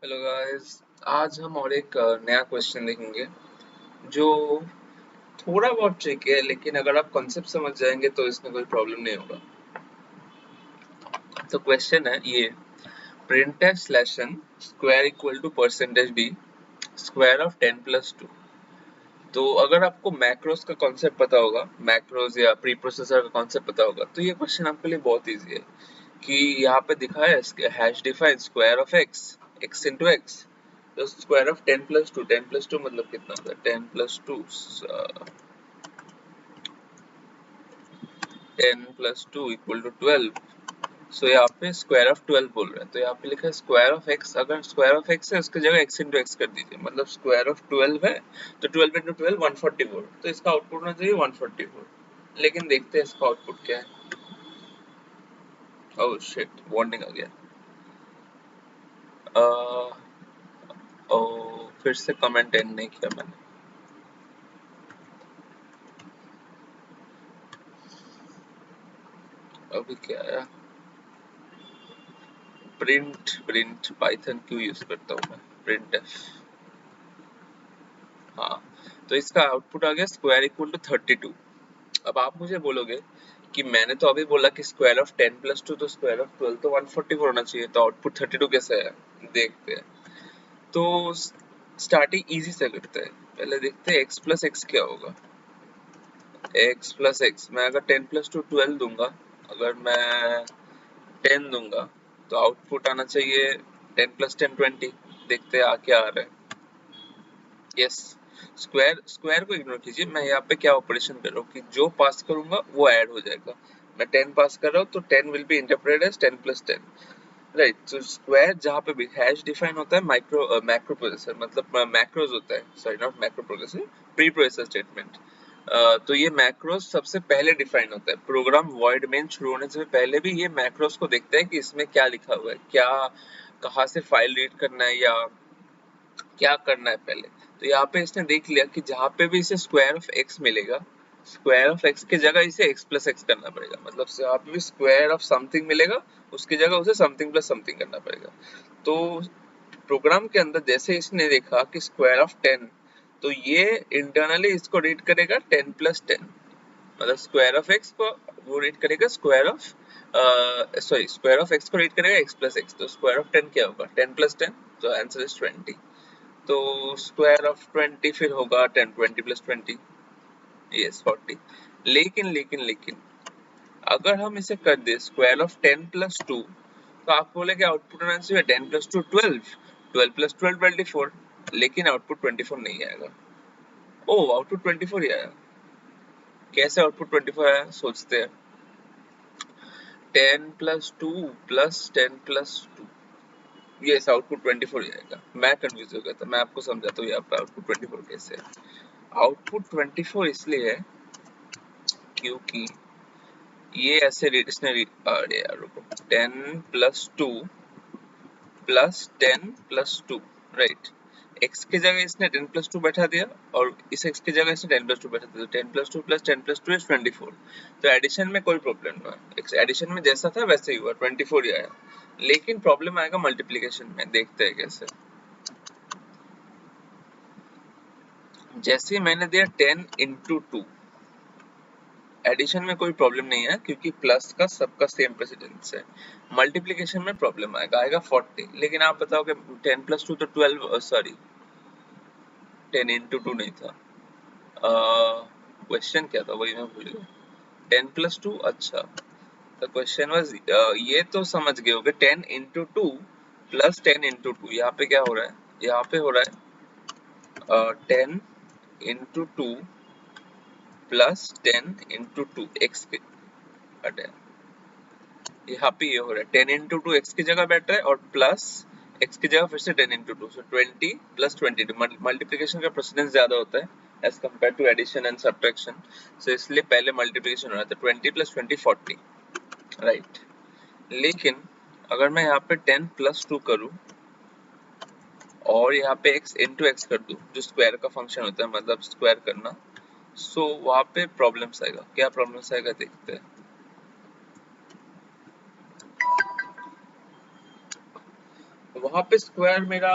Hello guys. आज हम और एक नया क्वेश्चन देखेंगे जो थोड़ा बहुत ट्रिकी है, लेकिन अगर आप कॉन्सेप्ट समझ जाएंगे तो इसमें कोई प्रॉब्लम नहीं होगा। तो क्वेश्चन है ये, printf slash n square equal to percentage b square of 10 plus 2। तो अगर आपको मैक्रोस का कॉन्सेप्ट पता होगा, मैक्रोस या प्री प्रोसेसर का कॉन्सेप्ट पता होगा, तो ये क्वेश्चन आपके लिए बहुत इजी है कि यहाँ पे दिखा है hash define square of x x into x, तो स्क्वायर ऑफ 10 प्लस 2, 10 प्लस 2 मतलब कितना होता है 10 प्लस 2, 10 प्लस 2 इक्वल टू 12। सो यहाँ पे स्क्वायर ऑफ 12 बोल रहे हैं, तो यहाँ पे लिखा है स्क्वायर ऑफ एक्स। अगर स्क्वायर ऑफ एक्स है उसकी जगह एक्स इंटू एक्स कर दीजिए, मतलब स्क्वायर ऑफ 12 है तो 12 इंटू 12 144, तो इसका आउटपुट होना चाहिए 144। लेकिन देखते हैं इसका आउटपुट क्या है। ओह शिट, वार्निंग आ गया। ओ, फिर से कमेंट एंड नहीं किया मैंने। अभी क्या आया, प्रिंट प्रिंट पाइथन क्यों यूज करता हूँ मैं, प्रिंट एफ। हाँ, तो इसका आउटपुट आ गया स्क्वायर इक्वल टू 32। अब आप मुझे बोलोगे कि मैंने तो अभी बोला कि स्क्वायर ऑफ 10 प्लस 2, तो स्क्वायर ऑफ 12 तो 144 होना चाहिए, तो आउटपुट 32 कैसे है। देखते हैं। तो स्टार्टिंग इजी से करते हैं। पहले देखते हैं x प्लस एक्स क्या होगा। x प्लस एक्स, मैं अगर 10 प्लस 2 12 दूंगा, अगर मैं 10 दूंगा, तो आउटपुट आना चाहिए 10 प्लस 10 20। देखते हैं क्या आ रहा है। यस, स्क्वायर स्क्वायर को इग्नोर कीजिए। मैं यहाँ पे क्या ऑपरेशन कर रहा हूँ कि जो पास करूंगा वो ऐड हो जाएगा। मैं 10 पास कर रहा हूँ तो 10 will be interpreted as 10 plus 10। Right, तो स्क्वायर जहाँ पे भी हैश डिफाइन होता है मैक्रो प्रोसेसर, मतलब मैक्रोज होता है, sorry not macro processor, pre processor statement. तो ये मैक्रोस सबसे पहले डिफाइन होता है। प्रोग्राम वॉइड मेन शुरू होने से पहले भी ये मैक्रोस को देखता है कि इसमें क्या लिखा हुआ है, क्या कहाँ से फाइल रीड करना है या क्या करना है पहले। तो यहाँ पे इसने देख लिया कि जहाँ पे भी इसे स्क्वायर ऑफ एक्स मिलेगा, स्क्वायर ऑफ एक्स की जगह इसे एक्स प्लस एक्स करना पड़ेगा। मतलब जहाँ पे भी स्क्वायर ऑफ समथिंग मिलेगा उसकी जगह उसे समथिंग प्लस समथिंग करना पड़ेगा। तो प्रोग्राम के अंदर जैसे इसने देखा कि स्क्वायर ऑफ 10, तो ये इंटरनली इसको रीड करेगा 10 प्लस 10, मतलब स्क्वायर ऑफ एक्स को वो रीड करेगा square of square of x को रीड करेगा एक्स प्लस एक्स। तो स्क्वायर ऑफ 10 क्या होगा 10 प्लस 10, तो आंसर इज 20। तो स्क्वायर ऑफ 20 फिर होगा 10, 20 प्लस 20, यस 40। लेकिन लेकिन लेकिन अगर हम इसे कर दे स्क्वायर ऑफ 10 प्लस 2, तो आप बोलेंगे आउटपुट होना चाहिए 10 प्लस 2 12, 12 प्लस 12 24, लेकिन आउटपुट 24 नहीं आएगा। ओह, आउटपुट 24 ही आया। कैसे आउटपुट 24 आया सोचते हैं। 10 plus 2 plus 10 plus 2, yes output 24 ही आएगा। मैं कंफ्यूज हो गया था, मैं आपको समझाता हूँ यहाँ पे आउटपुट 24 कैसे है। आउटपुट 24 इसलिए है क्योंकि ये ऐसे इसने अरे यार रुको, 10 plus 2 plus 10 plus 2, right. x की जगह इसने 10 प्लस 2 बैठा दिया और इस x की जगह इसने 10 प्लस 2 बैठा दिया, 10 प्लस 2 प्लस 10 प्लस 2 इज 24। तो एडिशन में कोई प्रॉब्लम ना, एडिशन में जैसा था वैसे ही हुआ, 24 ही आया। लेकिन प्रॉब्लम आएगा मल्टीप्लिकेशन में, देखते हैं कैसे। जैसे मैंने दिया 10 इंटू 2, एडिशन में कोई प्रॉब्लम नहीं है क्योंकि प्लस का सबका सेम प्रेसिडेंस है। मल्टीप्लिकेशन में प्रॉब्लम आएगा 40। लेकिन आप बताओगे 10 प्लस 2 तो 12, सॉरी 10 इंटू 2 नहीं था। क्वेश्चन क्या था वही मैं भूल गया। 10 प्लस 2, अच्छा, द क्वेश्चन वाज, ये तो समझ गए होगे 10 इंटू 2 प्लस 10 इंटू 2। यहाँ पे क्या हो रहा है, यहाँ पे हो रहा है 10 इंटू 2 प्लस 10 इंटू 2 एक्स के, यहाँ पे ये हो रहा है 10 इंटू 2 एक्स की जगह बैठ रहा है और प्लस एक्स की जगह फिर से 10 इंटू 2, सो 20 प्लस 22। मल्टीप्लिकेशन का प्रेसिडेंस ज्यादा होता है as compare to addition and subtraction, so इसलिए पहले मल्टीप्लिकेशन हो रहा था 20 प्लस 20 40, राइट। लेकिन अगर मैं यहाँ पे 10 प्लस 2 करूँ और यहाँ पे x इंटू एक्स कर दूँ, जो स्क्वायर का फंक्शन होता है, मतलब स्क्वायर करना, सो वहाँ पे प्रॉब्लम्स आएगा। क्या प्रॉब्लम्स आएगा देखते हैं। वहां पे स्क्वायर मेरा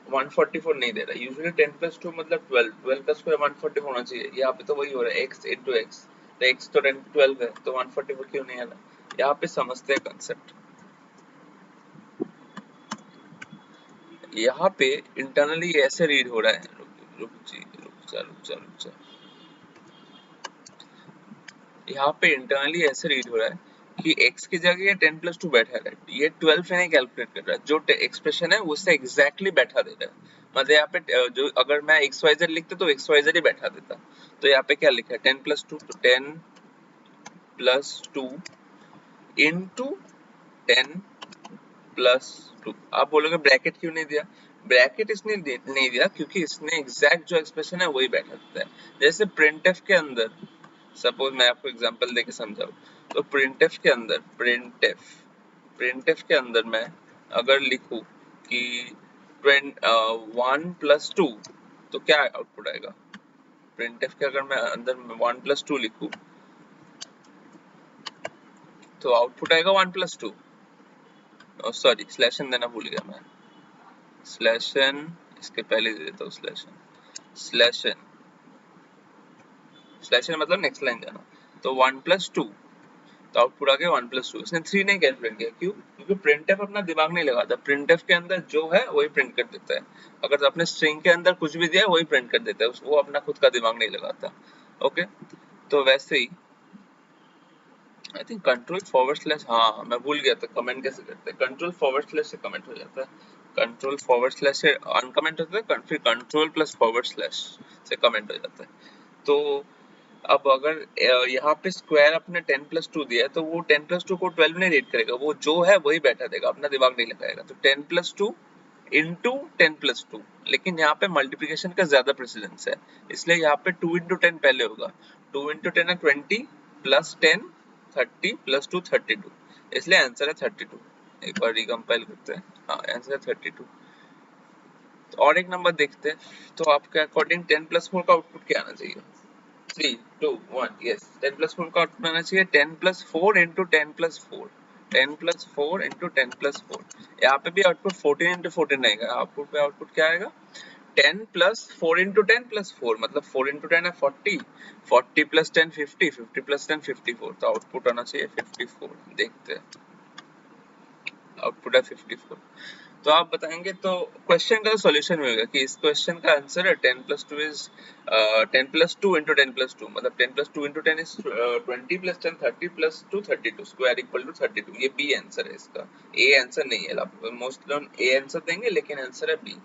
144 नहीं दे रहा। यूजुअली 10 प्लस 2 मतलब 12, 12 का स्क्वायर 144 होना चाहिए। यहाँ पे तो वही हो रहा है x इंटू एक्स, तो x तो 10 12 है, तो 144 क्यों नहीं आ रहा? यहाँ पे समझते हैं कंसेप्ट। यहाँ पे इंटरनली ऐसे रीड हो रहा है, रुक जा। यहाँ पे इंटरनली ऐसे रीड हो रहा है कि x की जगह ये 10 प्लस 2 बैठा है, ये 12 नहीं कैलकुलेट कर रहा है, जो एक्सप्रेशन है उससे एग्जैक्टली बैठा दे रहा है। मतलब यहाँ पे जो अगर मैं xyz लिखता तो xyz ही बैठा देता। तो यहाँ पे क्या लिखा है 10 प्लस 2, तो 10 प्लस 2 इंटू 10 प्लस 2। आप बोलोगे ब्रैकेट क्यों नहीं दिया? ब्रैकेट इसने नहीं दिया क्योंकि इसने एग्जैक्ट जो एक्सप्रेशन है वही बैठा देता है। जैसे प्रिंटफ के अंदर, सपोज मैं आपको एग्जांपल देके समझाऊं, तो प्रिंटफ के अंदर मैं अगर लिखूं कि 1 प्लस 2, तो क्या आउटपुट आएगा? प्रिंटफ के अगर मैं अंदर 1 प्लस 2 लिखूं तो आउटपुट आएगा 1 प्लस 2। सॉरी, स्लैश एन देना भूल गया मैं, स्लैश एन इसके पहले दे देता हूँ। स्लैश एन मतलब नेक्स्ट लाइन जाना, तो 1 प्लस 2, तो आउटपुट आ गया 1 प्लस 2। इसने 3 नहीं कैलकुलेट किया, क्यों? क्योंकि प्रिंटफ अपना दिमाग नहीं लगाता, प्रिंटफ के अंदर जो है वही प्रिंट कर देता है। अगर आपने स्ट्रिंग के अंदर कुछ भी दिया है वही प्रिंट कर देता है, वो अपना खुद का दिमाग नहीं लगाता। ओके, तो वैसे ही I think control forward slash, हाँ मैं भूल गया था कमेंट कैसे करते हैं। कंट्रोल फॉरवर्ड स्लैश से कमेंट हो जाता है, कंट्रोल फॉरवर्ड स्लैश से अनकमेंट होता है, फिर कंट्रोल प्लस फॉरवर्ड स्लैश से कमेंट हो जाता है। तो अब अगर यहाँ पे स्क्वायर अपने 10 प्लस 2 दिया है, तो वो 10 प्लस 2 को 12 नहीं रीड करेगा, वो जो है वही बैठा देगा, अपना दिमाग नहीं लगाएगा। तो 10 प्लस 2 इंटू 10 प्लस 2, लेकिन यहाँ पे मल्टीप्लिकेशन का ज्यादा प्रेसिडेंस है, इसलिए यहाँ पे 2 इंटू 10 पहले होगा। 2 इंटू 10 है 20, प्लस 10 30, प्लस 2 32, इसलिए आंसर है 32। एक बार रिकम्पाइल करते हैं, हाँ आंसर है 32। तो और एक नंबर देखते हैं, तो आपके अकॉर्डिंग 10 प्लस 4 का आउटपुट क्या आना चाहिए? 3 2 1, यस, 10 प्लस 4 का आउटपुट आना चाहिए 10 plus 4 into 10 plus 4, 10 plus 4 into 10 plus 4। यहाँ पे भी आउटपुट 14 इंटू 14 आएगा। आउटपुट पे आउटपुट क्या आएगा? 10 प्लस 4 इंटू 10 प्लस 4, मतलब 4 इंटू 10 है 40, 40 प्लस 10 50, 50 प्लस 10 54, तो आउटपुट आना चाहिए 54। देखते हैं, आउटपुट है 54। तो आप बताएंगे तो क्वेश्चन का सॉल्यूशन होगा कि इस क्वेश्चन का आंसर है 10 plus 2 is 10 plus 2 into 10 plus 2, मतलब 10 plus 2 into 10 is 20 plus 10 30 plus 2 32, square equal to 32। ये बी आंसर है इसका, ए आंसर नहीं है। मोस्ट लोग ए आंसर देंगे, लेकिन आंसर है बी।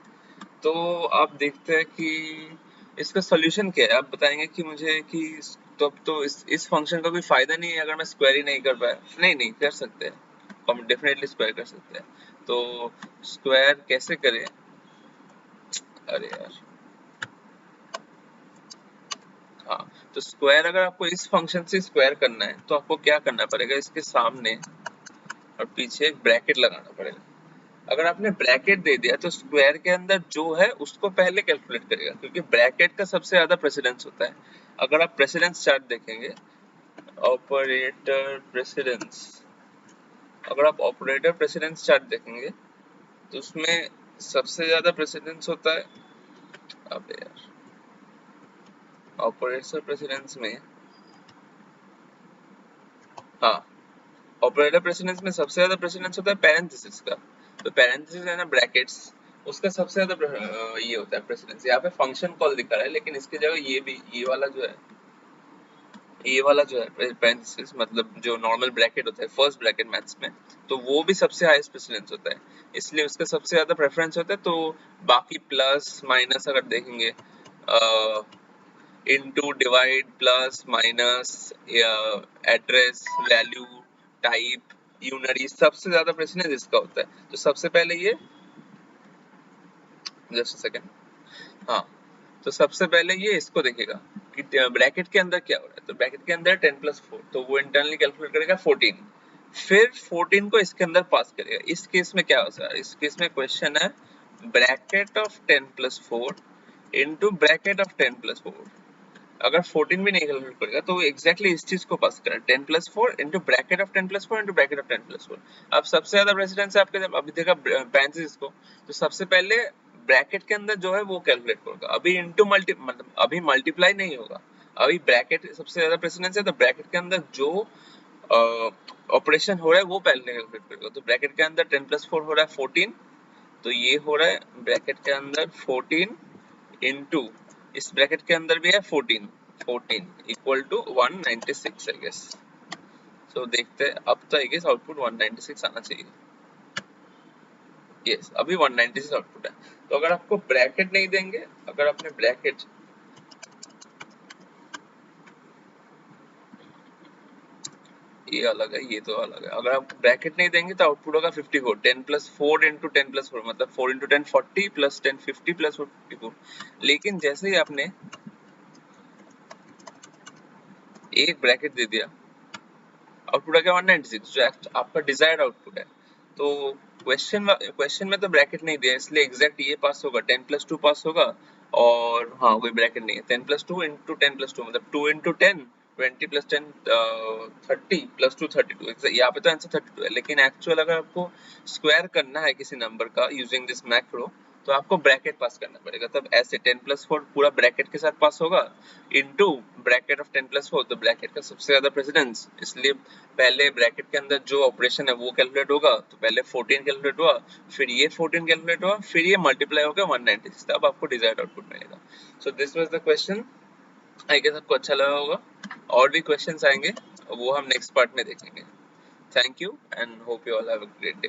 तो आप देखते हैं कि इसका सॉल्यूशन क्या है। आप बताएंगे कि मुझे कि तो इस फंक्शन का कोई फायदा नहीं है अगर मैं स्क्वायर ही नहीं कर पाया। नहीं कर सकते हैं, हम डेफिनेटली स्क्वायर कर सकते हैं। तो स्क्वायर कैसे करें? अरे यार, हाँ, तो स्क्वायर अगर आपको इस फंक्शन से स्क्वायर करना है तो आपको क्या करना पड़ेगा, इसके सामने और पीछे एक ब्रैकेट लगाना पड़ेगा। अगर आपने ब्रैकेट दे दिया तो स्क्वायर के अंदर जो है उसको पहले कैलकुलेट करेगा, क्योंकि ब्रैकेट का सबसे ज्यादा प्रेसिडेंस होता है। अगर आप प्रेसिडेंस चार्ट देखेंगे, ऑपरेटर प्रेसिडेंस, अगर आप ऑपरेटर प्रेसिडेंस चार्ट देखेंगे तो उसमें सबसे ज्यादा प्रेसिडेंस होता है, अबे यार, ऑपरेटर प्रेसिडेंस में, हाँ, ऑपरेटर प्रेसिडेंस में सबसे ज्यादा प्रेसिडेंस होता है पैरेंथेसिस का। तो पैरेंथेसिस है ना, ब्रैकेट्स, उसका सबसे ज्यादा ये होता है प्रेसिडेंस। यहाँ पे फंक्शन कॉल दिखा रहा है, लेकिन इसकी जगह ये भी, ये वाला जो है पैरेंथेसिस, मतलब जो नॉर्मल ब्रैकेट होता है फर्स्ट ब्रैकेट मैथ्स में, तो वो भी सबसे हाईएस्ट प्रेसिडेंस होता है, इसलिए उसका सबसे ज्यादा प्रेफरेंस होता है। तो बाकी प्लस माइनस अगर देखेंगे, into divide plus minus address value type unary, सबसे ज्यादा प्रेसिडेंस इसका होता है। तो सबसे पहले ये, जस्ट सेकंड, हाँ, तो सबसे पहले ये इसको देखेगा कि ब्रैकेट के अंदर क्या हो रहा है। तो ब्रैकेट के अंदर 10 प्लस 4, तो वो इंटरनली कैलकुलेट करेगा 14, फिर 14 को इसके अंदर पास करेगा। इस केस में क्या होता है, इस केस में क्वेश्चन है bracket of 10 plus 4 into bracket of 10 plus 4, अगर 14 भी नहीं कैलकुलेट करेगा तो एग्जैक्टली इस चीज को पास करें 10+4 into bracket of 10+4 into bracket of 10+4। अब सबसे ज्यादा प्रेसिडेंस है आपके, अभी देखा पैरेंथेसिस को, तो सबसे पहले ब्रैकेट के अंदर जो है वो कैलकुलेट होगा, अभी इंटू मल्टी मतलब अभी मल्टीप्लाई नहीं होगा, अभी ब्रैकेट सबसे ज्यादा प्रेसिडेंस है तो ब्रैकेट के अंदर जो ऑपरेशन हो रहा है वो पहले कैलकुलेट करेगा। तो ब्रैकेट के अंदर 10+4 हो रहा है 14, तो ये हो रहा है ब्रैकेट के अंदर 14 इंटू इस ब्रैकेट के अंदर भी है 14 इक्वल टू 196 आई गेस। सो देखते हैं, अब तो आई गेस आउटपुट 196 आना चाहिए। यस अभी 196 आउटपुट है। तो अगर आपको ब्रैकेट नहीं देंगे, अगर आपने ब्रैकेट, ये अलग है ये तो अलग है, अगर आप ब्रैकेट नहीं देंगे तो आउटपुट होगा 54, 10+4 इंटू 10+4 मतलब 4 इंटू 10 40 प्लस 10 50 प्लस 54। लेकिन जैसे ही आपने एक ब्रैकेट दे दिया, आउटपुट आ गया 196 जो आपका डिजायर्ड आउटपुट है। तो क्वेश्चन में तो ब्रैकेट नहीं दिया इसलिए एग्जैक्ट ये पास होगा, 10+2 पास होगा। और हाँ कोई ब्रैकेट नहीं है, 10+2 इंटू 10+2 मतलब 2 इंटू 10 20 प्लस 10 30 प्लस 2 32। यहाँ पे तो आंसर 32 है, लेकिन एक्चुअल अगर आपको स्क्वायर करना है किसी नंबर का यूजिंग दिस मैक्रो तो आपको ब्रैकेट पास करना पड़ेगा। तब ऐसे 10+4 पूरा ब्रैकेट के साथ पास होगा इनटू ब्रैकेट ऑफ 10+4, तो ब्रैकेट का सबसे ज्यादा प्रेसिडेंस, इसलिए पहले ब्रैकेट के अंदर जो ऑपरेशन है वो कैलकुलेट होगा। तो पहले 14 कैलकुलेट हुआ, फिर ये 14 कैलकुलेट हुआ, फिर ये मल्टीप्लाई होकर 196, तब आपको डिजायर्ड आउटपुट मिलेगा। So this was the question, I guess आपको अच्छा लगा होगा। और भी क्वेश्चंस आएंगे वो हम नेक्स्ट पार्ट में देखेंगे। Thank you and hope you all have a great day.